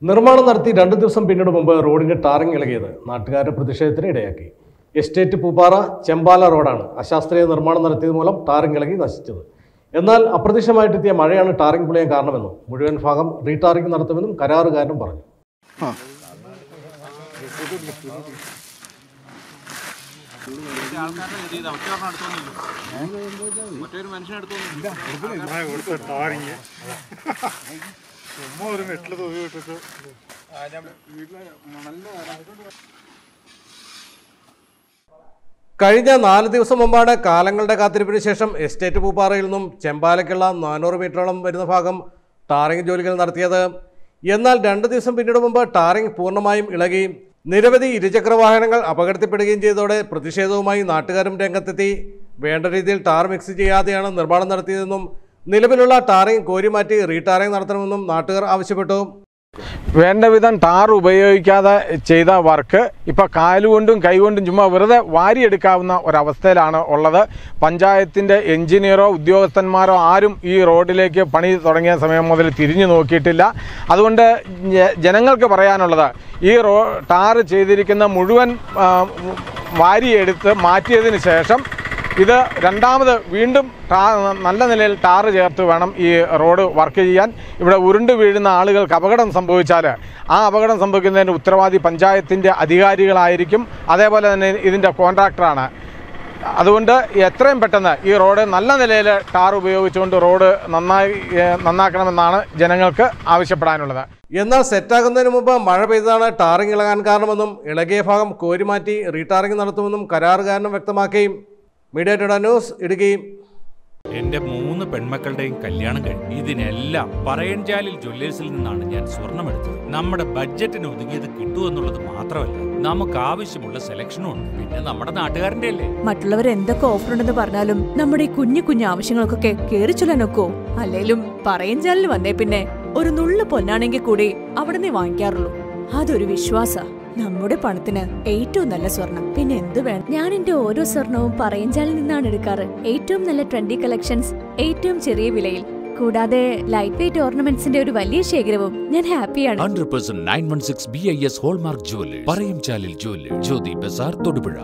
നിർമ്മാണം നടത്തി 2 ദിവസം പിന്നീട് മുമ്പ് റോഡിന്റെ ടാറിംഗ് ഇളകിയത് നാട്ടുകാരുടെ പ്രതിഷേധത്തിന് ഇടയാക്കി. എസ്റ്റേറ്റ് പൂപ്പാറ ചെമ്പാല റോഡാണ് അശാസ്ത്രീയ നിർമ്മാണം നടത്തിയത് മൂലം ടാറിംഗ് ഇളകി നശിച്ചത്. എന്നാൽ അപ്രതീക്ഷിതമായിട്ടെത്തിയ മഴയാണ് ടാറിംഗ് പൊളിയാൻ കാരണമെന്നും മുഴുവൻ ഭാഗം റീടാറിംഗ് നടത്തുമെന്നും കരാറുകാരനും പറഞ്ഞു. കഴിഞ്ഞ 4 ദിവസം മുമ്പാണ് കാലങ്ങളുടെ കാത്തിരിപ്പിന് ശേഷം എസ്റ്റേറ്റ് പൂപ്പാറയിൽ നിന്നും ചെമ്പാലയ്ക്കുള്ള 400 മീറ്ററോളം വരുന്ന ഭാഗം ടാറിംഗ് ജോലികൾ നടത്തിയത്. എന്നാൽ 2 ദിവസം പിന്നീട് മുമ്പ് ടാറിംഗ് പൂർണ്ണമായും ഇളകി നിരവധി ഇരുചക്ര വാഹനങ്ങൾ അപകടത്തിൽപ്പെടുകയും ചെയ്തതോടെ പ്രതിഷേധവുമായി നാട്ടുകാരും രംഗത്തെത്തി. വേണ്ട രീതിയിൽ ടാർ മിക്സ് ചെയ്യാതെയാണ് നിർമ്മാണം നടത്തിയതെന്നും നിലവിലുള്ള ടാറിംഗ് കോരിമാറ്റി റീടാറിംഗ് നടത്തണമെന്നും നാട്ടുകാർ ആവശ്യപ്പെട്ടു. വേണ്ട വിധം ടാർ ഉപയോഗിക്കാതെ ചെയ്ത വർക്ക് ഇപ്പോൾ കാലുകൊണ്ടും കൈകൊണ്ടും ചുമ്മാ വെറുതെ വാരിയെടുക്കാവുന്ന ഒരവസ്ഥയിലാണ് ഉള്ളത്. പഞ്ചായത്തിൻ്റെ എഞ്ചിനീയറോ ഉദ്യോഗസ്ഥന്മാരോ ആരും ഈ റോഡിലേക്ക് പണി തുടങ്ങിയ സമയം മുതൽ തിരിഞ്ഞു നോക്കിയിട്ടില്ല. അതുകൊണ്ട് ജനങ്ങൾക്ക് പറയാനുള്ളത്, ഈ ടാർ ചെയ്തിരിക്കുന്ന മുഴുവൻ വാരിയെടുത്ത് മാറ്റിയതിന് ശേഷം ഇത് രണ്ടാമത് വീണ്ടും നല്ല നിലയിൽ ടാറ് ചേർത്ത് വേണം ഈ റോഡ് വർക്ക് ചെയ്യാൻ. ഇവിടെ ഉരുണ്ടു വീഴുന്ന ആളുകൾക്ക് അപകടം സംഭവിച്ചാൽ ആ അപകടം സംഭവിക്കുന്നതിന് ഉത്തരവാദി പഞ്ചായത്തിൻ്റെ അധികാരികളായിരിക്കും, അതേപോലെ തന്നെ ഇതിൻ്റെ കോൺട്രാക്ടറാണ്. അതുകൊണ്ട് എത്രയും പെട്ടെന്ന് ഈ റോഡ് നല്ല നിലയിൽ ടാർ ഉപയോഗിച്ചുകൊണ്ട് റോഡ് നന്നാക്കണമെന്നാണ് ജനങ്ങൾക്ക് ആവശ്യപ്പെടാനുള്ളത്. എന്നാൽ സെറ്റാകുന്നതിന് മുമ്പ് മഴ പെയ്തതാണ് ടാറിംഗ് ഇളകാൻ കാരണമെന്നും ഇളകിയ ഭാഗം കോരിമാറ്റി റീടാറിംഗ് നടത്തുമെന്നും കരാറുകാരനും വ്യക്തമാക്കി. Media today news, Idukki. എന്റെ 3 പെൺമക്കളുടെയും കല്യാണം കഴിഞ്ഞു. ഇതിനെല്ലാം പറയൻചാലിൽ ജ്വല്ലേഴ്സിൽ നിന്നാണ് ഞാൻ സ്വർണ്ണമെടുത്തത്. നമ്മുടെ ബഡ്ജറ്റിന് ഒതുങ്ങിയത് കിട്ടുമെന്നുള്ളത് മാത്രമല്ല, നമുക്ക് ആവശ്യമുള്ള സെലക്ഷനും ഉണ്ട്. പിന്നെ നമ്മുടെ നാട്ടുകാരന്റെ അല്ലേ. മറ്റുള്ളവർ എന്തൊക്കെ ഓഫർ ഉണ്ടെന്ന് പറഞ്ഞാലും നമ്മുടെ ഈ കുഞ്ഞു ആവശ്യങ്ങൾക്കൊക്കെ കേറി ചൊല്ലാനൊക്കോ? അല്ലേലും പറയൻചാലിൽ വന്നേ പിന്നെ ഒരു നുള്ളു പൊന്നാണെങ്കിൽ കൂടി അവിടെ നിന്ന് വാങ്ങിക്കാറുള്ളൂ. അതൊരു വിശ്വാസ. നമ്മുടെ പണത്തിന് ഏറ്റവും നല്ല സ്വർണം പിന്നെ എന്ത് വേണം? ഞാൻ എന്റെ ഓരോ സ്വർണവും പറയൻചാലിൽ നിന്നാണ് എടുക്കാറ്. ഏറ്റവും നല്ല ട്രെൻഡി കളക്ഷൻസ് ഏറ്റവും ചെറിയ വിലയിൽ, കൂടാതെ ലൈറ്റ് വെയിറ്റ് ഓർണമെന്റ്സിന്റെ ഒരു വലിയ ശേഖരവും. ഞാൻ ഹാപ്പിയാണ്. 100% 916 BIS ഹോൾമാർക്ക് ജുവലേഴ്സ്, പറയൻചാലിൽ ജുവലേഴ്സ്, ജ്യോതി ബസാർ, തൊടുപുഴ.